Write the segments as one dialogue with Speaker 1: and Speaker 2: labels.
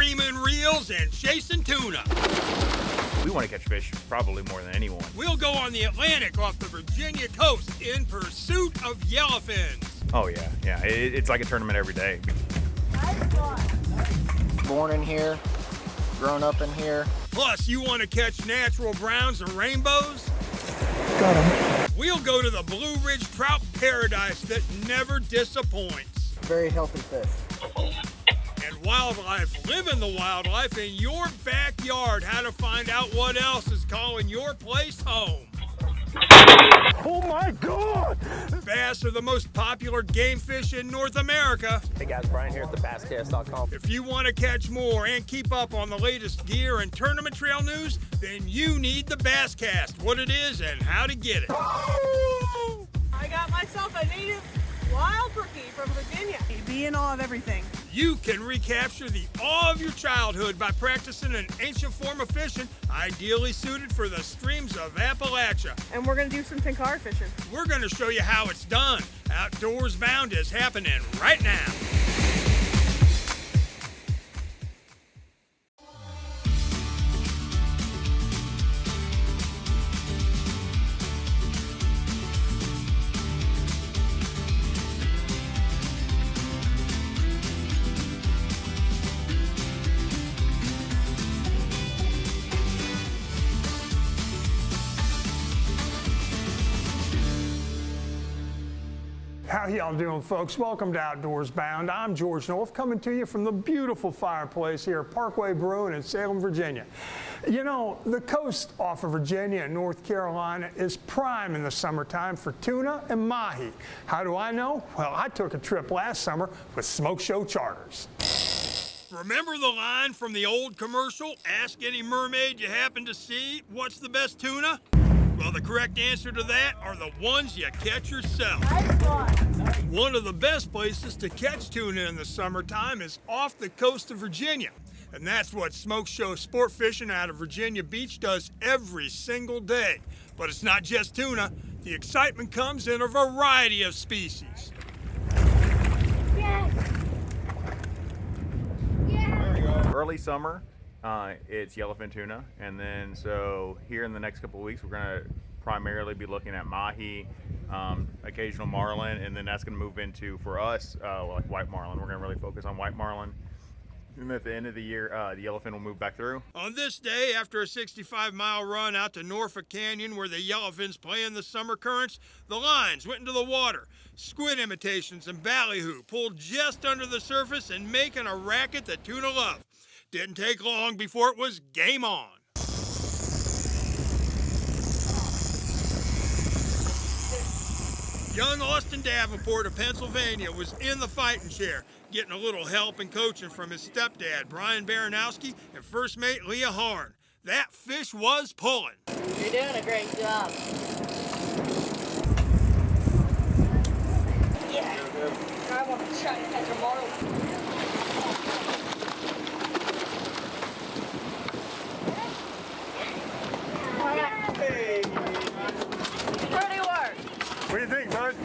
Speaker 1: reaming reels and chasing tuna.
Speaker 2: We want to catch fish probably more than anyone.
Speaker 1: We'll go on the Atlantic off the Virginia coast in pursuit of yellowfins.
Speaker 2: Oh yeah. It's like a tournament every day.
Speaker 3: Born in here, grown up in here.
Speaker 1: Plus, you want to catch natural browns and rainbows?
Speaker 3: Got 'em.
Speaker 1: We'll go to the Blue Ridge trout paradise that never disappoints.
Speaker 3: Very healthy fish.
Speaker 1: And wildlife, living the wildlife in your backyard. How to find out what else is calling your place home.
Speaker 4: Oh my God!
Speaker 1: Bass are the most popular game fish in North America.
Speaker 4: Hey guys, Brian here at thebasscast.com.
Speaker 1: If you want to catch more and keep up on the latest gear and tournament trail news, then you need the Basscast, what it is and how to get it.
Speaker 5: I got myself a native wild brookie from Virginia. Be in awe of everything.
Speaker 1: You can recapture the awe of your childhood by practicing an ancient form of fishing, ideally suited for the streams of Appalachia.
Speaker 5: And we're gonna do some Tenkara fishing.
Speaker 1: We're going to show you how it's done. Outdoors Bound is happening right now.
Speaker 6: How y'all doing, folks? Welcome to Outdoors Bound. I'm George North, coming to you from the beautiful fireplace here at Parkway Brewing in Salem, Virginia. You know, the coast off of Virginia and North Carolina is prime in the summertime for tuna and mahi. How do I know? Well, I took a trip last summer with Smoke Show Charters.
Speaker 1: Remember the line from the old commercial, ask any mermaid you happen to see, what's the best tuna? Well, the correct answer to that are the ones you catch yourself. One of the best places to catch tuna in the summertime is off the coast of Virginia. And that's what Smoke Show Sport Fishing out of Virginia Beach does every single day. But it's not just tuna. The excitement comes in a variety of species.
Speaker 2: Early summer, it's yellowfin tuna, and then so here in the next couple of weeks we're going to primarily be looking at mahi, occasional marlin, and then that's going to move into, for us, like white marlin. We're going to really focus on white marlin. And at the end of the year, the yellowfin will move back through.
Speaker 1: On this day, after a 65-mile run out to Norfolk Canyon where the yellowfins play in the summer currents, the lines went into the water. Squid imitations and ballyhoo pulled just under the surface and making a racket that tuna love. Didn't take long before it was game on. Young Austin Davenport of Pennsylvania was in the fighting chair, getting a little help and coaching from his stepdad, Brian Baranowski, and first mate Leah Harn. That fish was pulling.
Speaker 7: You're doing a great job. Yeah. I want to try to catch a marlin.
Speaker 6: Hey.
Speaker 7: Pretty work.
Speaker 6: What do you think, bud?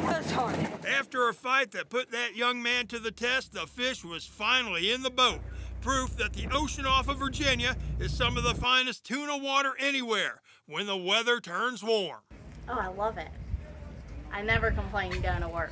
Speaker 7: That's hard.
Speaker 1: After a fight that put that young man to the test, the fish was finally in the boat. Proof that the ocean off of Virginia is some of the finest tuna water anywhere when the weather turns warm.
Speaker 7: Oh, I love it. I never complain going to work.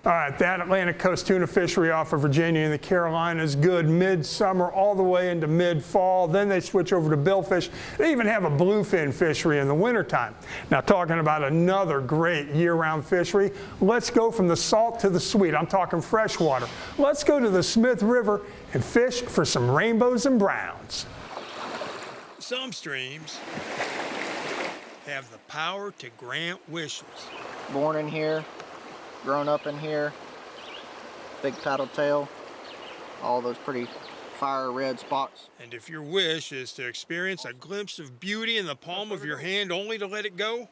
Speaker 6: All right, that Atlantic Coast tuna fishery off of Virginia and the Carolinas, good midsummer all the way into mid-fall. Then they switch over to billfish. They even have a bluefin fishery in the wintertime. Now, talking about another great year-round fishery, let's go from the salt to the sweet. I'm talking freshwater. Let's go to the Smith River and fish for some rainbows and browns.
Speaker 1: Some streams have the power to grant wishes.
Speaker 3: Born in here, grown up in here, big paddle tail, all those pretty fire red spots.
Speaker 1: And if your wish is to experience a glimpse of beauty in the palm of your hand only to let it go,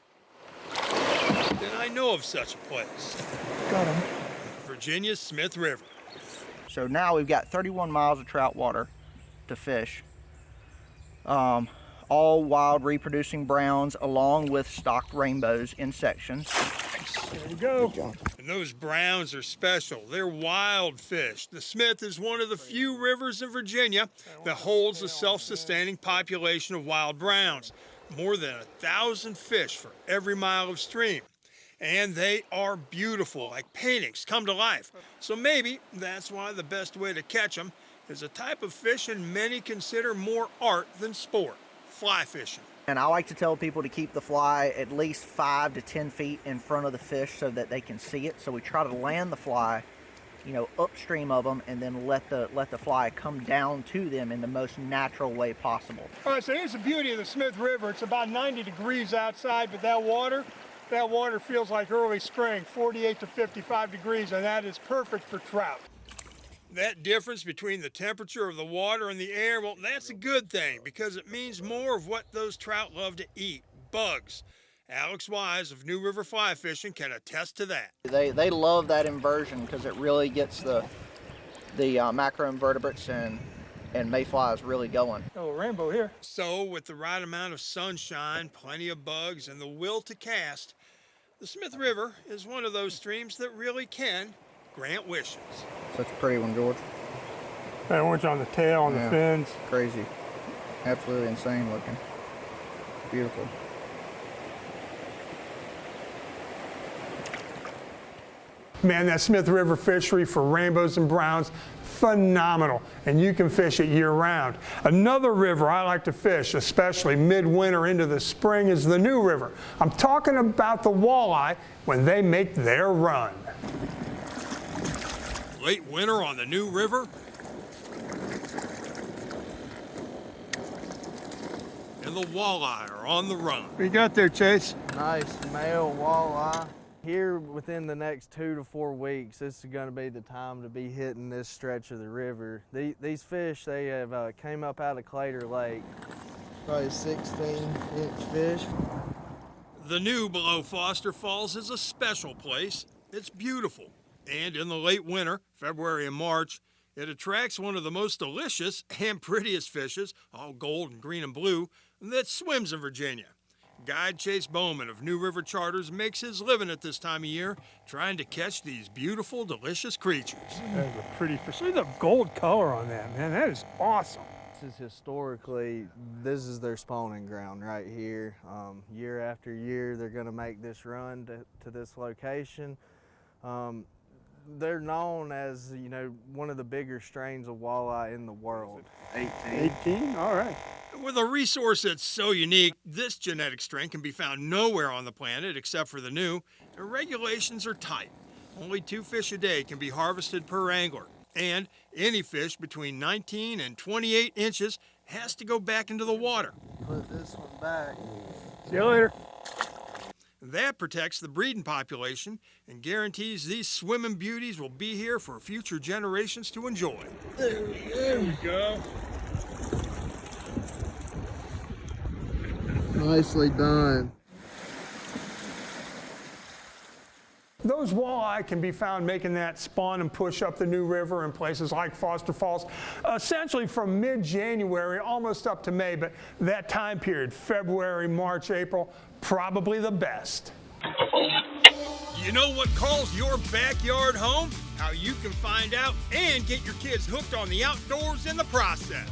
Speaker 1: then I know of such a place.
Speaker 3: Got 'em.
Speaker 1: Virginia's Smith River.
Speaker 3: So now we've got 31 miles of trout water to fish. All wild reproducing browns along with stocked rainbows in sections.
Speaker 6: There we go.
Speaker 1: And those browns are special. They're wild fish. The Smith is one of the few rivers in Virginia that holds a self-sustaining population of wild browns. More than 1,000 fish for every mile of stream. And they are beautiful, like paintings come to life. So maybe that's why the best way to catch them is a type of fishing many consider more art than sport, fly fishing.
Speaker 3: And I like to tell people to keep the fly at least 5 to 10 feet in front of the fish so that they can see it. So we try to land the fly, you know, upstream of them, and then let the fly come down to them in the most natural way possible.
Speaker 6: All right, so here's the beauty of the Smith River. It's about 90 degrees outside, but that water feels like early spring, 48 to 55 degrees, and that is perfect for trout.
Speaker 1: That difference between the temperature of the water and the air, well, that's a good thing because it means more of what those trout love to eat, bugs. Alex Wise of New River Fly Fishing can attest to that.
Speaker 3: They love that inversion because it really gets the macroinvertebrates and mayflies really going.
Speaker 6: Oh, rainbow here.
Speaker 1: So with the right amount of sunshine, plenty of bugs, and the will to cast, the Smith River is one of those streams that really can grant wishes.
Speaker 3: Such a pretty one, George.
Speaker 6: That orange on the tail, on the fins.
Speaker 3: Crazy. Absolutely insane looking. Beautiful.
Speaker 6: Man, that Smith River fishery for rainbows and browns, phenomenal. And you can fish it year round. Another river I like to fish, especially midwinter into the spring, is the New River. I'm talking about the walleye when they make their run.
Speaker 1: Late winter on the New River, and the walleye are on the run.
Speaker 6: What you got there, Chase?
Speaker 8: Nice male walleye. Here within the next 2 to 4 weeks, this is going to be the time to be hitting this stretch of the river. These fish, they have came up out of Clater Lake. Probably 16-inch fish.
Speaker 1: The New below Foster Falls is a special place. It's beautiful. And in the late winter, February and March, it attracts one of the most delicious and prettiest fishes, all gold and green and blue, that swims in Virginia. Guide Chase Bowman of New River Charters makes his living at this time of year trying to catch these beautiful, delicious creatures.
Speaker 6: That's a pretty fish. Look at the gold color on that, man. That is awesome.
Speaker 8: This is historically, this is their spawning ground right here. Year after year, they're going to make this run to this location. They're known as, you know, one of the bigger strains of walleye in the world.
Speaker 6: 18? All right.
Speaker 1: With a resource that's so unique, this genetic strain can be found nowhere on the planet except for the New. The regulations are tight. Only 2 fish a day can be harvested per angler. And any fish between 19 and 28 inches has to go back into the water.
Speaker 8: Put this one back.
Speaker 6: See you later.
Speaker 1: That protects the breeding population and guarantees these swimming beauties will be here for future generations to enjoy.
Speaker 6: There we go.
Speaker 8: Nicely done.
Speaker 6: Those walleye can be found making that spawn and push up the New River in places like Foster Falls, essentially from mid-January almost up to May, but that time period, February, March, April, probably the best.
Speaker 1: You know what calls your backyard home? How you can find out and get your kids hooked on the outdoors in the process.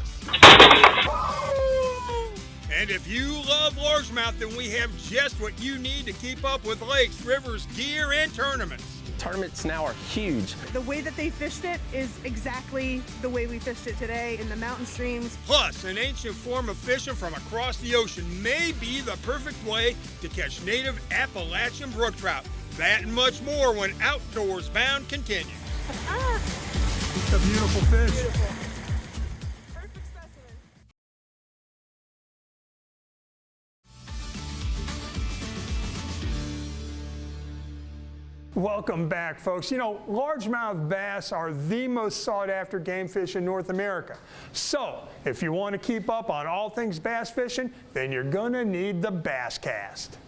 Speaker 1: And if you love largemouth, then we have just what you need to keep up with lakes, rivers, deer, and tournaments.
Speaker 4: Tournaments now are huge.
Speaker 5: The way that they fished it is exactly the way we fished it today in the mountain streams.
Speaker 1: Plus, an ancient form of fishing from across the ocean may be the perfect way to catch native Appalachian brook trout. That and much more when Outdoors Bound continues.
Speaker 6: It's a beautiful fish.
Speaker 5: Beautiful. Perfect specimen.
Speaker 6: Welcome back, folks. You know, largemouth bass are the most sought-after game fish in North America. So, if you want to keep up on all things bass fishing, then you're gonna need the Bass Cast.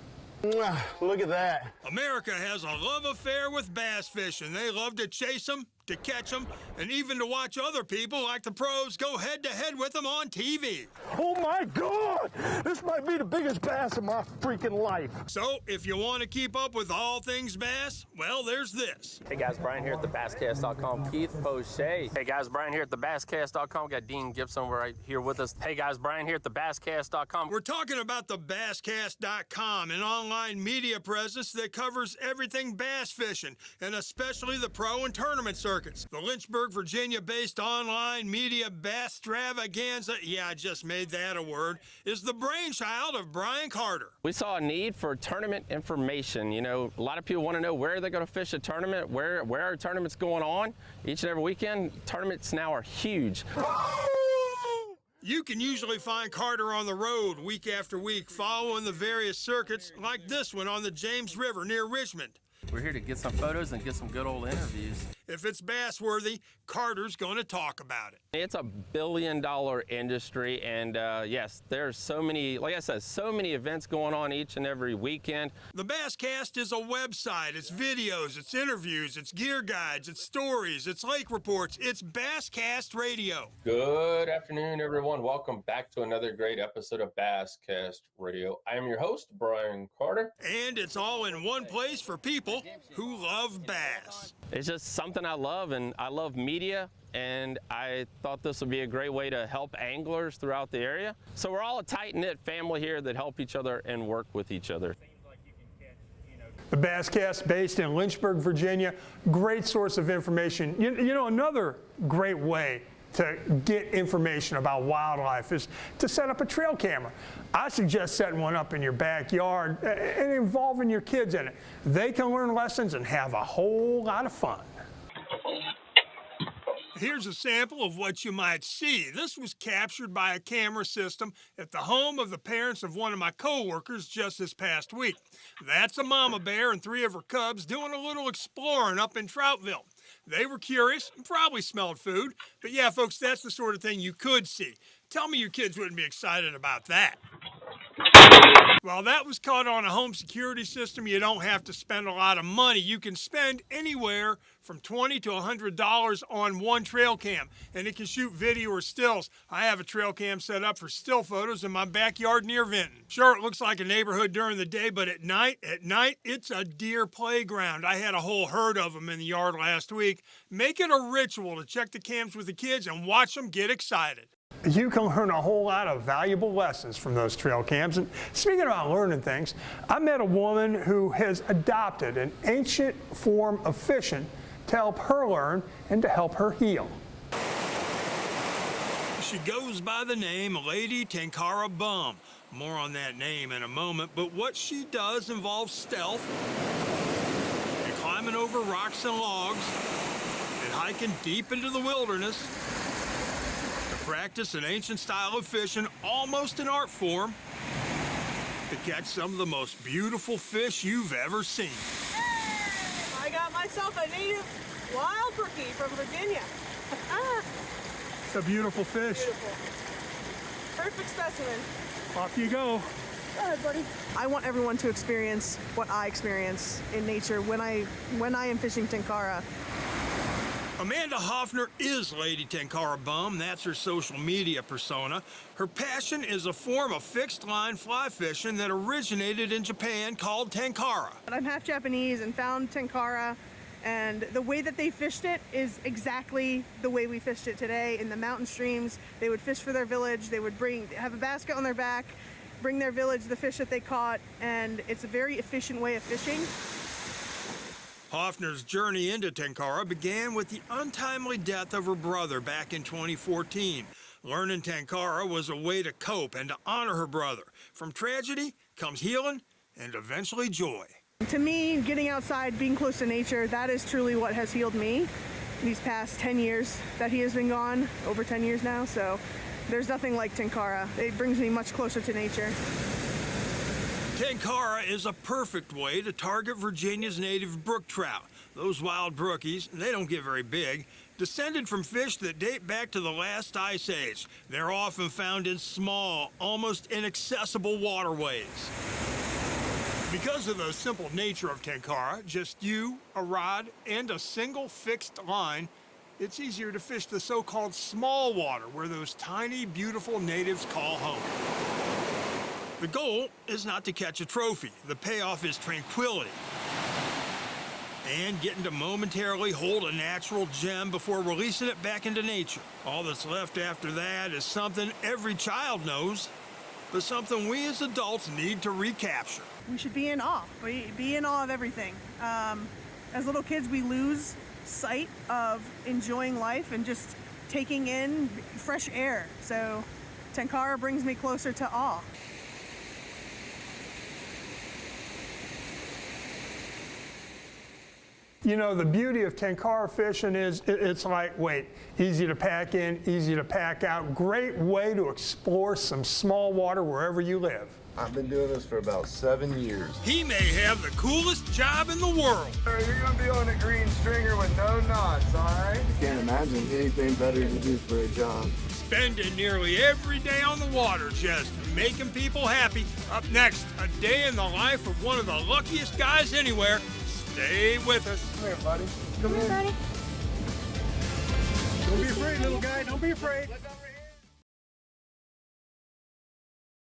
Speaker 8: Look at that.
Speaker 1: America has a love affair with bass fishing. They love to chase them, to catch them, and even to watch other people like the pros go head-to-head with them on TV.
Speaker 9: Oh my God! This might be the biggest bass of my freaking life.
Speaker 1: So, if you want to keep up with all things bass, well, there's this.
Speaker 4: Hey guys, Brian here at thebasscast.com. Keith Poche. Hey guys, Brian here at thebasscast.com. Got Dean Gibson right here with us. Hey guys, Brian here at thebasscast.com.
Speaker 1: We're talking about the basscast.com, an online media presence that covers everything bass fishing, and especially the pro and tournament circuits. The Lynchburg, Virginia-based online media bass-stravaganza, yeah, I just made that a word, is the brainchild of Brian Carter.
Speaker 4: We saw a need for tournament information. You know, a lot of people want to know where they're going to fish a tournament, where are tournaments going on each and every weekend. Tournaments now are huge.
Speaker 1: You can usually find Carter on the road week after week, following the various circuits like this one on the James River near Richmond.
Speaker 4: We're here to get some photos and get some good old interviews.
Speaker 1: If it's bass-worthy, Carter's going to talk about it.
Speaker 4: It's a billion-dollar industry, and yes, there's so many, like I said, so many events going on each and every weekend.
Speaker 1: The Basscast is a website. It's videos, it's interviews, it's gear guides, it's stories, it's lake reports. It's Basscast Radio.
Speaker 10: Good afternoon, everyone. Welcome back to another great episode of Basscast Radio. I am your host, Brian Carter.
Speaker 1: And it's all in one place for people who love bass.
Speaker 4: It's just something I love, and I love media, and I thought this would be a great way to help anglers throughout the area. So we're all a tight-knit family here that help each other and work with each other.
Speaker 6: The Basscast, based in Lynchburg, Virginia, great source of information. You know, another great way to get information about wildlife is to set up a trail camera. I suggest setting one up in your backyard and involving your kids in it. They can learn lessons and have a whole lot of fun.
Speaker 1: Here's a sample of what you might see. This was captured by a camera system at the home of the parents of one of my co-workers just this past week. That's a mama bear and 3 of her cubs doing a little exploring up in Troutville. They were curious and probably smelled food, but yeah, folks, that's the sort of thing you could see. Tell me your kids wouldn't be excited about that. While that was caught on a home security system, you don't have to spend a lot of money. You can spend anywhere from $20 to $100 on one trail cam, and it can shoot video or stills. I have a trail cam set up for still photos in my backyard near Vinton. Sure, it looks like a neighborhood during the day, but at night, it's a deer playground. I had a whole herd of them in the yard last week. Make it a ritual to check the cams with the kids and watch them get excited.
Speaker 6: You can learn a whole lot of valuable lessons from those trail cams. And speaking about learning things, I met a woman who has adopted an ancient form of fishing to help her learn and to help her heal.
Speaker 1: She goes by the name Lady Tenkara Bum. More on that name in a moment, but what she does involves stealth, and climbing over rocks and logs, and hiking deep into the wilderness, practice an ancient style of fishing, almost an art form, to catch some of the most beautiful fish you've ever seen.
Speaker 5: I got myself a native wild brookie from Virginia.
Speaker 6: It's a beautiful fish.
Speaker 5: Beautiful. Perfect specimen.
Speaker 6: Off you go.
Speaker 5: Go ahead, buddy. I want everyone to experience what I experience in nature when I am fishing Tenkara.
Speaker 1: Amanda Hoffner is Lady Tenkara Bum. That's her social media persona. Her passion is a form of fixed-line fly fishing that originated in Japan called Tenkara.
Speaker 5: I'm half Japanese and found Tenkara, and the way that they fished it is exactly the way we fished it today in the mountain streams. They would fish for their village. They would have a basket on their back, bring their village the fish that they caught, and it's a very efficient way of fishing.
Speaker 1: Hoffner's journey into Tenkara began with the untimely death of her brother back in 2014. Learning Tenkara was a way to cope and to honor her brother. From tragedy comes healing and eventually joy.
Speaker 5: To me, getting outside, being close to nature, that is truly what has healed me these past 10 years that he has been gone, over 10 years now. So there's nothing like Tenkara. It brings me much closer to nature.
Speaker 1: Tenkara is a perfect way to target Virginia's native brook trout. Those wild brookies, they don't get very big, descended from fish that date back to the last ice age. They're often found in small, almost inaccessible waterways. Because of the simple nature of Tenkara, just you, a rod, and a single fixed line, it's easier to fish the so-called small water where those tiny, beautiful natives call home. The goal is not to catch a trophy. The payoff is tranquility. And getting to momentarily hold a natural gem before releasing it back into nature. All that's left after that is something every child knows, but something we as adults need to recapture.
Speaker 5: We should be in awe. We be in awe of everything. As little kids, we lose sight of enjoying life and just taking in fresh air. So Tenkara brings me closer to awe.
Speaker 6: You know, the beauty of Tenkara fishing is it's lightweight, easy to pack in, easy to pack out. Great way to explore some small water wherever you live.
Speaker 11: I've been doing this for about 7 years.
Speaker 1: He may have the coolest job in the world.
Speaker 11: You're gonna be on a green stringer with no knots, all right? I can't imagine anything better to do for a job.
Speaker 1: Spending nearly every day on the water, just making people happy. Up next, a day in the life of one of the luckiest guys anywhere. Stay with us.
Speaker 11: Come here, buddy. Come here, buddy.
Speaker 1: Don't be afraid, little guy. Don't be afraid.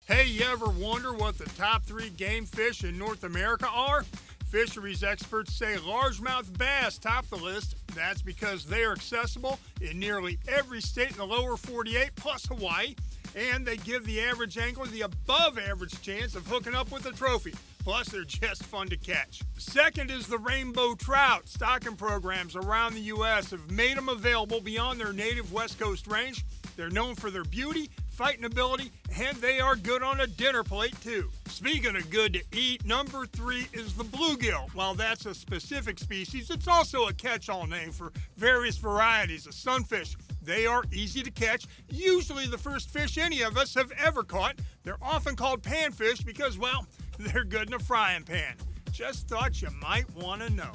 Speaker 1: Hey, you ever wonder what the top 3 game fish in North America are? Fisheries experts say largemouth bass top the list. That's because they are accessible in nearly every state in the lower 48 plus Hawaii, and they give the average angler the above average chance of hooking up with a trophy. Plus, they're just fun to catch. Second is the rainbow trout. Stocking programs around the U.S. have made them available beyond their native West Coast range. They're known for their beauty, fighting ability, and they are good on a dinner plate, too. Speaking of good to eat, number 3 is the bluegill. While that's a specific species, it's also a catch-all name for various varieties of sunfish. They are easy to catch, usually the first fish any of us have ever caught. They're often called panfish because, well, they're good in a frying pan. Just thought you might want to know.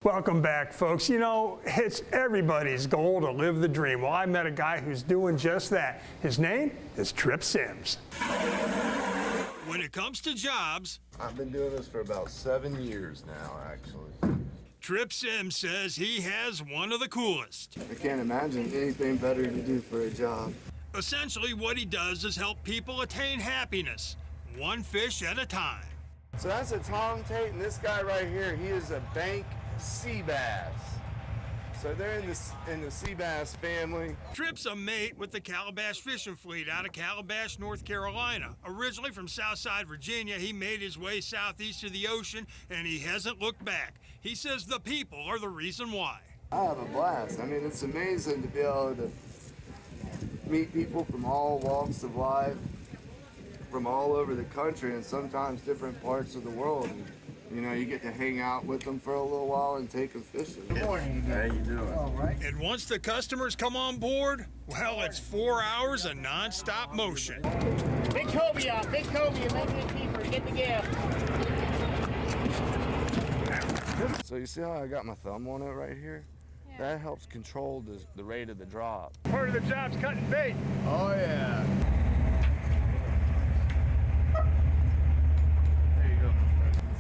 Speaker 6: Welcome back, folks. You know, it's everybody's goal to live the dream. Well, I met a guy who's doing just that. His name is Tripp Sims.
Speaker 1: When it comes to jobs,
Speaker 11: I've been doing this for about 7 years now, actually.
Speaker 1: Tripp Sims says he has one of the coolest.
Speaker 11: I can't imagine anything better to do for a job.
Speaker 1: Essentially, what he does is help people attain happiness, one fish at a time.
Speaker 11: So that's a Tom Tate, and this guy right here, he is a bank sea bass. So they're in the sea bass family.
Speaker 1: Tripp's a mate with the Calabash Fishing Fleet out of Calabash, North Carolina. Originally from Southside Virginia, he made his way southeast of the ocean, and he hasn't looked back. He says the people are the reason why.
Speaker 11: I have a blast. I mean, it's amazing to be able to meet people from all walks of life, from all over the country, and sometimes different parts of the world. You know, you get to hang out with them for a little while and take them fishing. Good morning. How you doing? All right.
Speaker 1: And once the customers come on board, well, it's 4 hours of non-stop motion.
Speaker 12: Big cobia, making it keeper, get the gift.
Speaker 11: So you see how I got my thumb on it right here? Yeah. That helps control the rate of the drop.
Speaker 1: Part of the job's cutting bait.
Speaker 11: Oh, yeah.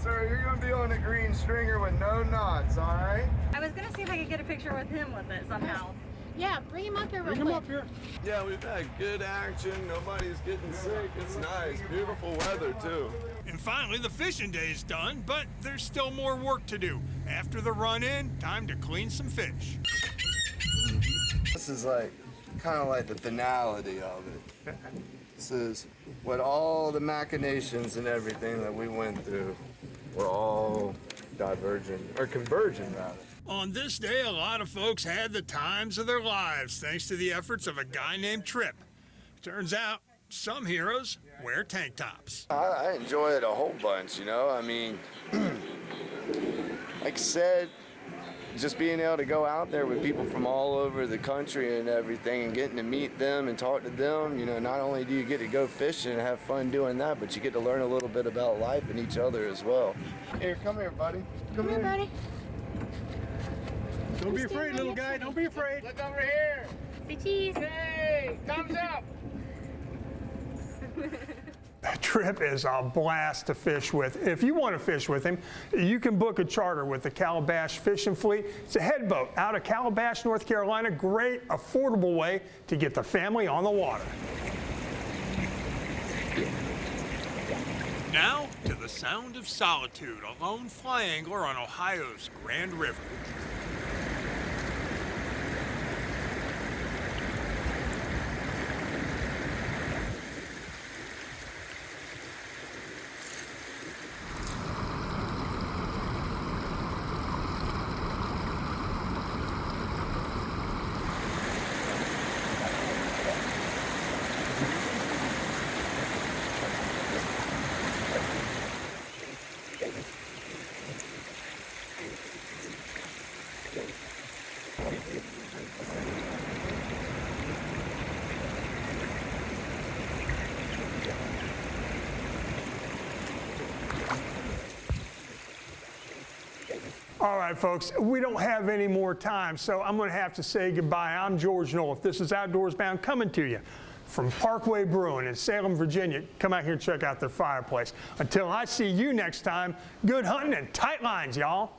Speaker 11: Sir, you're going to be on a green stringer with no knots, all right?
Speaker 13: I was going to see if I could get a picture with him with it somehow.
Speaker 7: Yeah, bring him up here real quick.
Speaker 1: Bring him up here.
Speaker 11: Yeah, we've had good action. Nobody's getting sick. It's nice. Beautiful weather, too.
Speaker 1: And finally, the fishing day is done, but there's still more work to do. After the run-in, time to clean some fish.
Speaker 11: This is kind of like the finality of it. This is what all the machinations and everything that we went through were all divergent, or convergent, rather.
Speaker 1: On this day, a lot of folks had the times of their lives thanks to the efforts of a guy named Tripp. Turns out, some heroes wear tank tops.
Speaker 11: I enjoy it a whole bunch, you know? I mean, like I said, just being able to go out there with people from all over the country and everything and getting to meet them and talk to them, you know, not only do you get to go fishing and have fun doing that, but you get to learn a little bit about life and each other as well. Here, come here, buddy.
Speaker 7: Come here, buddy.
Speaker 6: Don't be afraid, little guy. Don't be afraid.
Speaker 12: Look over here.
Speaker 7: Say cheese.
Speaker 12: Hey, thumbs up.
Speaker 6: Tripp is a blast to fish with. If you want to fish with him, you can book a charter with the Calabash Fishing Fleet. It's a head boat out of Calabash, North Carolina. Great, affordable way to get the family on the water.
Speaker 1: Now to the sound of Solitude, a lone fly angler on Ohio's Grand River.
Speaker 6: All right, folks, we don't have any more time, so I'm going to have to say goodbye. I'm George Knoll. This is Outdoors Bound coming to you from Parkway Brewing in Salem, Virginia. Come out here and check out their fireplace. Until I see you next time, good hunting and tight lines, y'all.